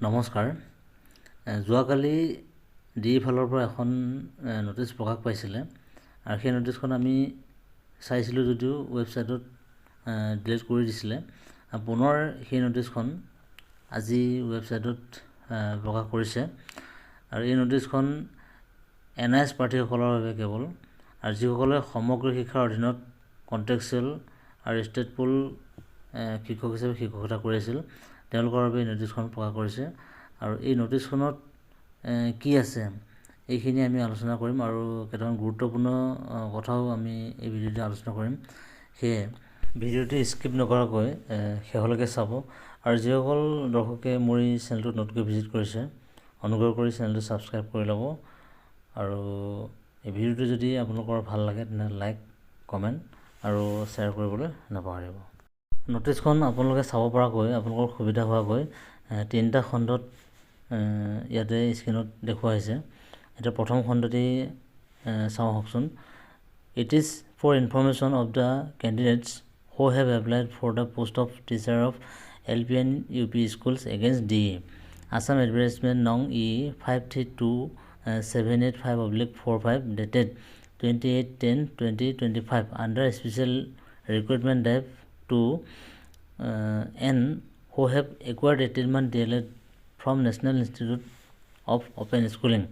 নমস্কাৰ। যোৱাকালি ডি ফালৰ পৰা এখন নটিচ প্ৰকাশ পাইছিলে আৰু সেই নটিচখন আমি চাইছিলোঁ যদিও ৱেবছাইটত ডিলিট কৰি দিছিলে। পুনৰ সেই নটিচখন আজি ৱেবছাইটত প্ৰকাশ কৰিছে আৰু এই নটিচখন NIS প্ৰাৰ্থীসকলৰ বাবে কেৱল, আৰু যিসকলে সমগ্ৰ শিক্ষাৰ অধীনত কণ্টেক্সুৱেল আৰু ষ্টেটফুল শিক্ষক হিচাপে শিক্ষকতা কৰি আছিল তেওঁলোকৰ বাবে এই নটিচখন প্ৰকাশ কৰিছে। আৰু এই নটিচখনত কি আছে এইখিনি আমি আলোচনা কৰিম আৰু কেইটামান গুৰুত্বপূৰ্ণ কথাও আমি এই ভিডিঅ'তে আলোচনা কৰিম। সেয়ে ভিডিঅ'টো স্কিপ নকৰাকৈ শেষলৈকে চাব। আৰু যিসকল দৰ্শকে মোৰ এই চেনেলটোত নতুনকৈ ভিজিট কৰিছে অনুগ্ৰহ কৰি চেনেলটো ছাবস্ক্ৰাইব কৰি ল'ব। আৰু এই ভিডিঅ'টো যদি আপোনালোকৰ ভাল লাগে তেনেহ'লে লাইক, কমেণ্ট আৰু শ্বেয়াৰ কৰিবলৈ নাপাহৰিব। নটিচখন আপোনালোকে চাব পৰাকৈ আপোনালোকৰ সুবিধা হোৱাকৈ 3টা খণ্ডত ইয়াতে স্ক্ৰীণত দেখুওৱা হৈছে। এতিয়া প্ৰথম খণ্ডতেই চাওঁ আহকচোন। It is for information of the candidates who have applied for the post of teacher of LP and UP schools against DE. Assam Advertisement Nong E 532785/45 dated 28/10/2025 under special recruitment drive to N who have acquired 18-month DLED from National Institute of Open Schooling,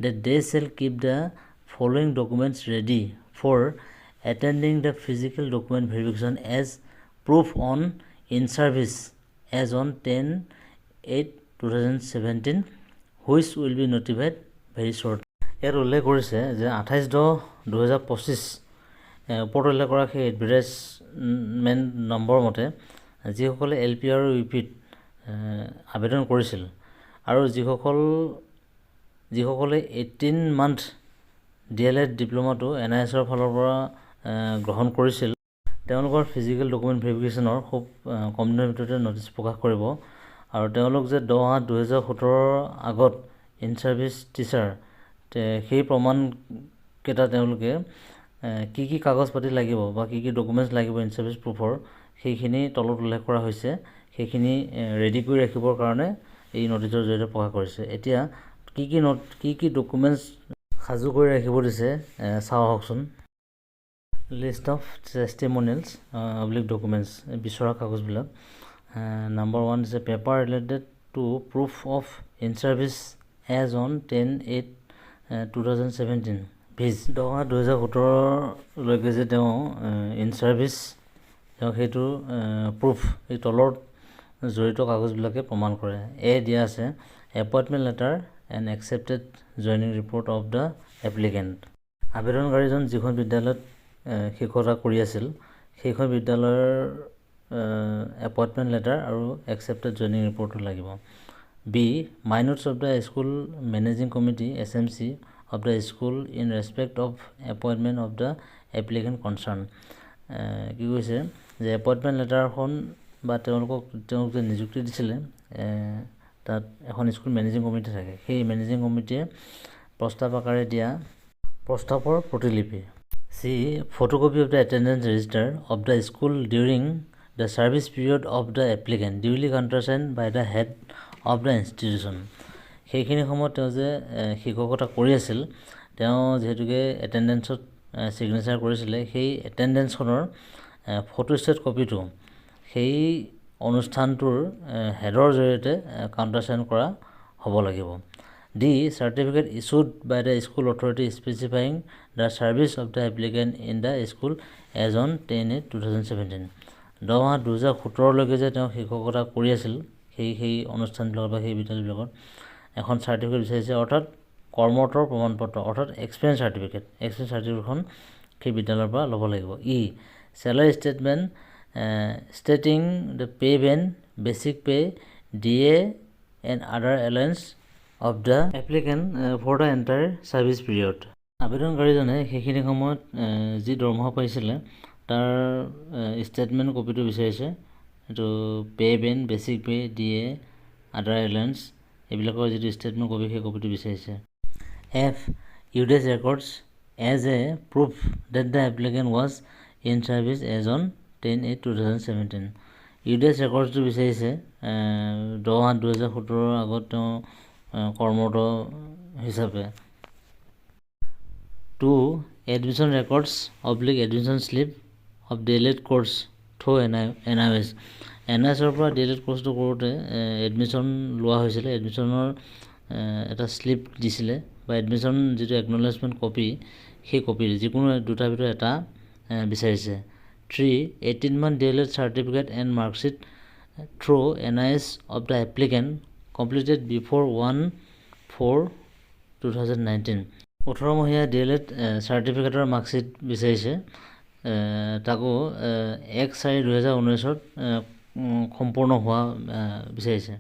that they shall keep the following documents ready for attending the physical document verification as proof on in service as on 10/8/2017, which will be notified very short. ইয়াত উল্লেখ কৰিছে যে 28/10/2025 ওপৰত উল্লেখ কৰা সেই advertisement number মতে যিসকলে LP আৰু UPত আবেদন কৰিছিল আৰু যিসকলে 18 মান্থ DLED ডিপ্ল'মাটো NISৰ ফালৰ পৰা গ্ৰহণ কৰিছিল তেওঁলোকৰ ফিজিকেল ডকুমেণ্ট ভেৰিফিকেশ্যনৰ খুব কম দিনৰ ভিতৰতে নটিচ প্ৰকাশ কৰিব। আৰু তেওঁলোক যে 10/8/2017 আগত ইন ছাৰ্ভিচ টিচাৰ সেই প্ৰমাণকেইটা তেওঁলোকে কি কি কাগজ পাতি লাগিব বা কি কি ডকুমেণ্টছ লাগিব ইন ছাৰ্ভিচ প্ৰুফৰ সেইখিনি তলত উল্লেখ কৰা হৈছে। সেইখিনি ৰেডি কৰি ৰাখিবৰ কাৰণে এই নটিচৰ জৰিয়তে প্ৰকাশ কৰিছে। এতিয়া কি কি ডকুমেণ্টছ সাজু কৰি ৰাখিব দিছে চাওঁ আহকচোন। লিষ্ট অফ টেষ্টিমনিয়েলছ ডকুমেণ্টছ বিচৰা কাগজবিলাক। Number 1 is a paper related to proof of in service as on 10/8/2017 ভিজ 10/8/2017 যে তেওঁ ইন ছাৰ্ভিচ তেওঁ সেইটো প্ৰুফ এই তলৰ জড়িত কাগজবিলাকে প্ৰমাণ কৰে। দিয়া আছে appointment letter and accepted joining report of the applicant. আবেদনকাৰীজন যিখন বিদ্যালয়ত শিক্ষকতা কৰি আছিল সেইখন বিদ্যালয়ৰ এপইণ্টমেণ্ট লেটাৰ আৰু একচেপ্টেড জইনিং ৰিপৰ্টটো লাগিব। Minutes of the school managing committee SMC of the school in respect of appointment of the applicant concerned. কি কৈছে যে এপইণ্টমেণ্ট লেটাৰখন বা তেওঁলোক যে নিযুক্তি দিছিলে তাত এখন স্কুল মেনেজিং কমিটি থাকে। সেই মেনেজিং কমিটিয়ে প্ৰস্তাৱ আকাৰে দিয়া প্ৰস্তাৱৰ প্ৰতিলিপি। Photocopy of the attendance register of the school during the service period of the applicant duly countersign by the head of the institution. সেইখিনি সময়ত তেওঁ যে শিক্ষকতা কৰি আছিল তেওঁ যিহেতুকে এটেণ্ডেঞ্চত ছিগনেচাৰ কৰিছিলে সেই এটেণ্ডেঞ্চখনৰ ফটোষ্টেট কপিটো সেই অনুষ্ঠানটোৰ হেডৰ জৰিয়তে কাউণ্টাৰচাইন কৰা হ'ব লাগিব। Certificate issued by the school authority specifying the service of the applicant in the school as on 10/8/2017 10/8/2017 যে তেওঁ শিক্ষকতা কৰি আছিল সেই অনুষ্ঠানবিলাকত বা সেই বিদ্যালয়বিলাকত এখন চাৰ্টিফিকেট বিচাৰিছে, অৰ্থাৎ কৰ্মৰতৰ প্ৰমাণপত্ৰ অৰ্থাৎ এক্সপিৰিয়েঞ্চ চাৰ্টিফিকেটখন সেই বিদ্যালয়ৰ পৰা ল'ব লাগিব। Salary statement stating the pay band basic pay DA and other allowance of the applicant for the entire service period. আবেদনকাৰীজনে সেইখিনি সময়ত যি দৰমহা পাইছিলে তাৰ ষ্টেটমেণ্ট কপিটো বিচাৰিছে। এইটো pay band basic pay DA আদাৰ এলায়েন্স এইবিলাকৰ যিটো ষ্টেটমেণ্ট কপি সেই কপিটো বিচাৰিছে। UDAS records as a proof that the applicant was in service as on 10/8/2017 UDS ৰেকৰ্ডছটো বিচাৰিছে 10/7/2017 আগত তেওঁ কৰ্মৰত হিচাপে। 2. Admission records /admission slip of DLED course through NIOS। NIOSৰ পৰা DLED কোৰ্ছটো কৰোঁতে এডমিশ্যন লোৱা হৈছিলে, এডমিশ্যনৰ এটা শ্লিপ দিছিলে বা এডমিশ্যন যিটো একনলেজমেণ্ট কপি, সেই কপি যিকোনো দুটাৰ ভিতৰত এটা বিচাৰিছে। 3. 18-month DLED certificate and marksheet through NIOS of the applicant completed before 1/4/2019। 18-মহীয়া DLED চাৰ্টিফিকেটৰ মাৰ্কশ্বিট বিচাৰিছে, তাকো 1/4/2019 সম্পূৰ্ণ হোৱা বিচাৰিছে।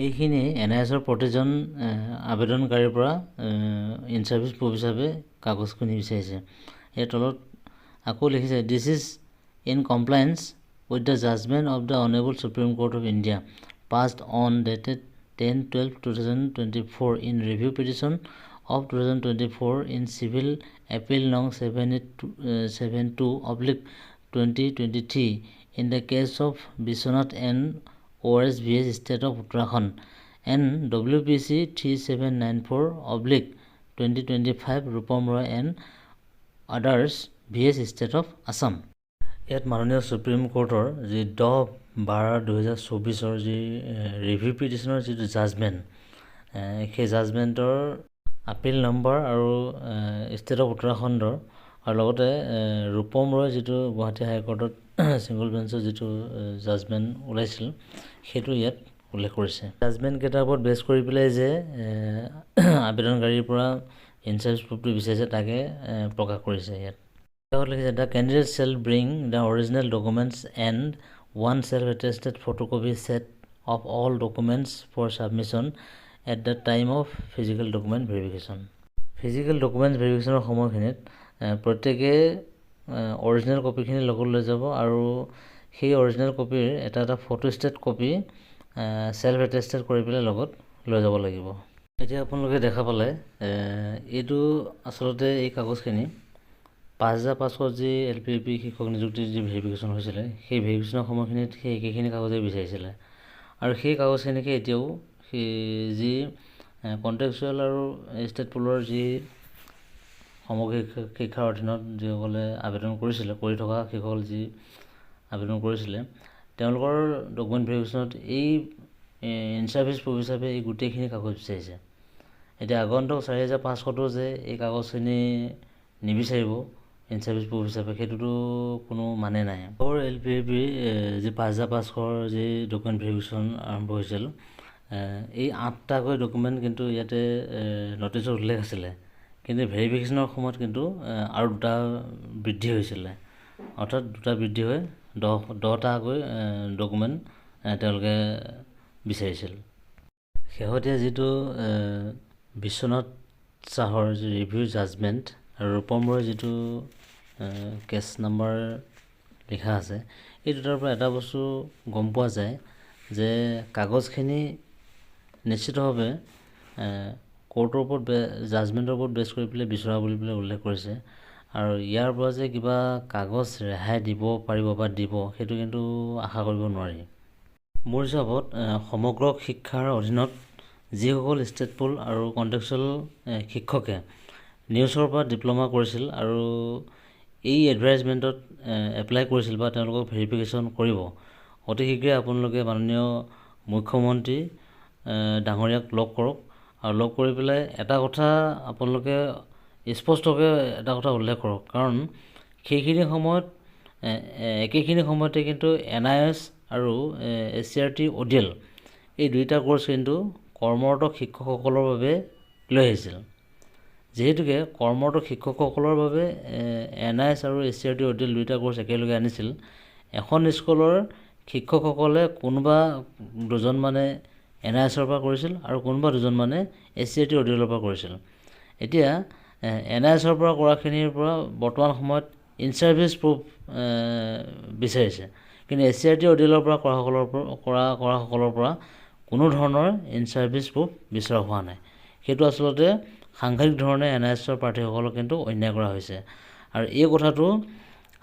এইখিনি NIOSৰ প্ৰতিজন আবেদনকাৰীৰ পৰা ইন ছাৰ্ভিচ প্ৰুফ হিচাপে কাগজখিনি বিচাৰিছে। ইয়াৰ তলত আকৌ লিখিছে, this is in compliance with the judgement of the honourable supreme court of India passed on dated 10/12/2024 in review petition of 2024 in civil appeal nong 7872/2023 in the case of Biswanath and ORS/VS State of Uttarakhand and WPC 3794/2025 Rupam Roy and others VS State of Assam। ইয়াত মাননীয় supreme কোৰ্টৰ যি 10/12/2024 যি review পিটিশ্যনৰ যিটো judgement, সেই জাজমেণ্টৰ আপিল number আৰু state of উত্তৰাখণ্ডৰ আৰু লগতে ৰূপম ৰয় যিটো গুৱাহাটী হাইকোৰ্টত ছিংগল বেঞ্চৰ যিটো জাজমেণ্ট ওলাইছিল, সেইটো ইয়াত উল্লেখ কৰিছে। জাজমেণ্টকেইটাৰ ওপৰত বেছ কৰি পেলাই যে আবেদনকাৰীৰ পৰা ইন ছাৰ্ভিচ প্ৰুফটো বিচাৰিছে, তাকে প্ৰকাশ কৰিছে ইয়াত। লিখিছে, the candidate shell bring the original documents and one self-attested photocopy set of all documents for submission at the time of physical document verification। Physical documents ভেৰিফিকেশ্যনৰ সময়খিনিত প্ৰত্যেকে অৰিজিনেল কপিখিনি লগত লৈ যাব আৰু সেই অৰিজিনেল কপিৰ এটা ফটোষ্টেট কপি চেল্ফ এটেষ্টেড কৰি পেলাই লগত লৈ যাব লাগিব। এতিয়া আপোনালোকে দেখা পালে এইটো আচলতে এই কাগজখিনি 5500 যি LPP শিক্ষক নিযুক্তিৰ যি ভেৰিফিকেশ্যন হৈছিলে, সেই ভেৰিফিকেশ্যনৰ সময়খিনিত সেই একেখিনি কাগজেই বিচাৰিছিলে আৰু সেই কাগজখিনিকে এতিয়াও সেই যি কণ্টেক্সুৱেল আৰু ষ্টেট পুলৰ যি সমগ্ৰ শিক্ষাৰ অধীনত যিসকলে আবেদন কৰিছিলে, কৰি থকা শিক্ষকসকল যি আবেদন কৰিছিলে, তেওঁলোকৰ ডকুমেণ্ট ভেৰিফিকেশ্যনত এই ইন ছাৰ্ভিচ প্ৰুফ হিচাপে এই গোটেইখিনি কাগজ বিচাৰিছে। এতিয়া আগন্তুক 4500টো যে এই কাগজখিনি নিবিচাৰিব ইন ছাৰ্ভিচ প্ৰুফ হিচাপে, সেইটোতো কোনো মানে নাই। আগৰ LPP যি 5500 যি ডকুমেণ্ট ভেৰিফিকেশ্যন আৰম্ভ হৈছিল, এই 8টাকৈ ডকুমেণ্ট কিন্তু ইয়াতে নটিছত উল্লেখ আছিলে, কিন্তু ভেৰিফিকেশ্যনৰ সময়ত কিন্তু আৰু 2টা বৃদ্ধি হৈছিলে, অৰ্থাৎ 2টা বৃদ্ধি হৈ 10টাকৈ ডকুমেণ্ট তেওঁলোকে বিচাৰিছিল। শেহতীয়া যিটো বিশ্বনাথ চাহৰ যি ৰিভিউ জাজমেণ্ট আৰু ৰূপম ৰয়ৰ যিটো কেছ নাম্বাৰ লিখা আছে, এই দুটাৰ পৰা এটা বস্তু গম পোৱা যায় যে কাগজখিনি নিশ্চিতভাৱে কোৰ্টৰ ওপৰত জাজমেণ্টৰ ওপৰত বেছ কৰি পেলাই বিচৰা বুলি পেলাই উল্লেখ কৰিছে আৰু ইয়াৰ পৰা যে কিবা কাগজ ৰেহাই দিব পাৰিব বা দিব, সেইটো কিন্তু আশা কৰিব নোৱাৰি। মোৰ হিচাপত সমগ্ৰ শিক্ষাৰ অধীনত যিসকল ষ্টেট পুল আৰু কণ্টেক্সুৱেল শিক্ষকে নিউজৰ পৰা ডিপ্ল'মা কৰিছিল আৰু এই এডভাৰটাইজমেণ্টত এপ্লাই কৰিছিল বা তেওঁলোকক ভেৰিফিকেশ্যন কৰিব, অতি শীঘ্ৰে আপোনালোকে মাননীয় মুখ্যমন্ত্ৰী ডাঙৰীয়াক লগ কৰক আৰু লগ কৰি পেলাই এটা কথা আপোনালোকে স্পষ্টকৈ এটা কথা উল্লেখ কৰক, কাৰণ সেইখিনি সময়ত একেখিনি সময়তে কিন্তু NIOS আৰু SCRT ODL এই দুইটা কোৰ্ছ কিন্তু কৰ্মৰত শিক্ষকসকলৰ বাবে লৈ আহিছিল। যিহেতুকে কৰ্মৰত শিক্ষকসকলৰ বাবে NIOS আৰু SCRT ODL দুইটা কোৰ্ছ একেলগে আনিছিল, এখন স্কুলৰ শিক্ষকসকলে কোনোবা দুজনমানে NIOSৰ পৰা কৰিছিল আৰু কোনোবা দুজনমানে SCRT ODLৰ পৰা কৰিছিল। এতিয়া NIOSৰ পৰা কৰাখিনিৰ পৰা বৰ্তমান সময়ত ইন ছাৰ্ভিচ প্ৰুফ বিচাৰিছে, কিন্তু SCRT ODLৰ পৰা কৰাসকলৰ পৰা কোনো ধৰণৰ ইন ছাৰ্ভিচ প্ৰুফ বিচৰা হোৱা নাই। সেইটো আচলতে সাংঘাতিক ধৰণে NIOSৰ প্ৰাৰ্থীসকলক কিন্তু অন্যায় কৰা হৈছে আৰু এই কথাটো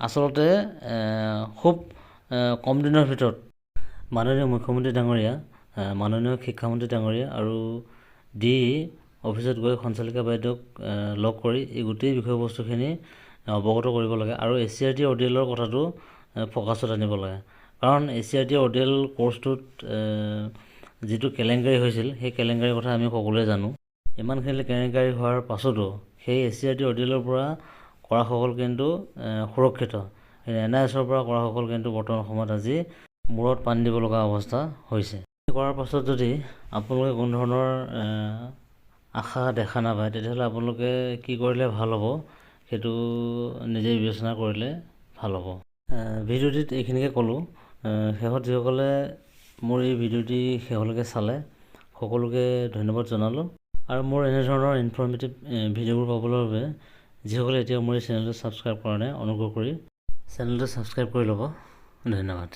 আচলতে খুব কম দিনৰ ভিতৰত মাননীয় মুখ্যমন্ত্ৰী ডাঙৰীয়া, মাননীয় শিক্ষামন্ত্ৰী ডাঙৰীয়া আৰু ডি অফিচত গৈ সঞ্চালিকা বাইদেউক লগ কৰি এই গোটেই বিষয়বস্তুখিনি অৱগত কৰিব লাগে আৰু ACRT ODL-ৰ কথাটো ফ'কাছত আনিব লাগে। কাৰণ ACRT ODL কৰ্চটোত যিটো কেলেংকাৰী হৈছিল সেই কেলেংকাৰীৰ কথা আমি সকলোৱে জানো। ইমানখিনি কেলেংকাৰী হোৱাৰ পাছতো সেই ACRT ODL-ৰ পৰা কৰাসকল কিন্তু সুৰক্ষিত। NIS-ৰ পৰা কৰাসকল কিন্তু বৰ্তমান সময়ত আজি মূৰত পানী দিব লগা অৱস্থা হৈছে। কৰাৰ পাছত যদি আপোনালোকে কোনো ধৰণৰ আশা দেখা নাপায়, তেতিয়াহ'লে আপোনালোকে কি কৰিলে ভাল হ'ব সেইটো নিজে বিবেচনা কৰিলে ভাল হ'ব। ভিডিঅ'টিত এইখিনিকে ক'লোঁ। শেষত যিসকলে মোৰ এই ভিডিঅ'টি শেষলৈকে চালে সকলোকে ধন্যবাদ জনালোঁ। আৰু মোৰ এনেধৰণৰ ইনফৰ্মেটিভ ভিডিঅ'বোৰ পাবলৈ বাবে যিসকলে এতিয়া মোৰ এই চেনেলটো ছাবস্ক্ৰাইব কৰা নাই, অনুগ্ৰহ কৰি চেনেলটো ছাবস্ক্ৰাইব কৰি ল'ব। ধন্যবাদ।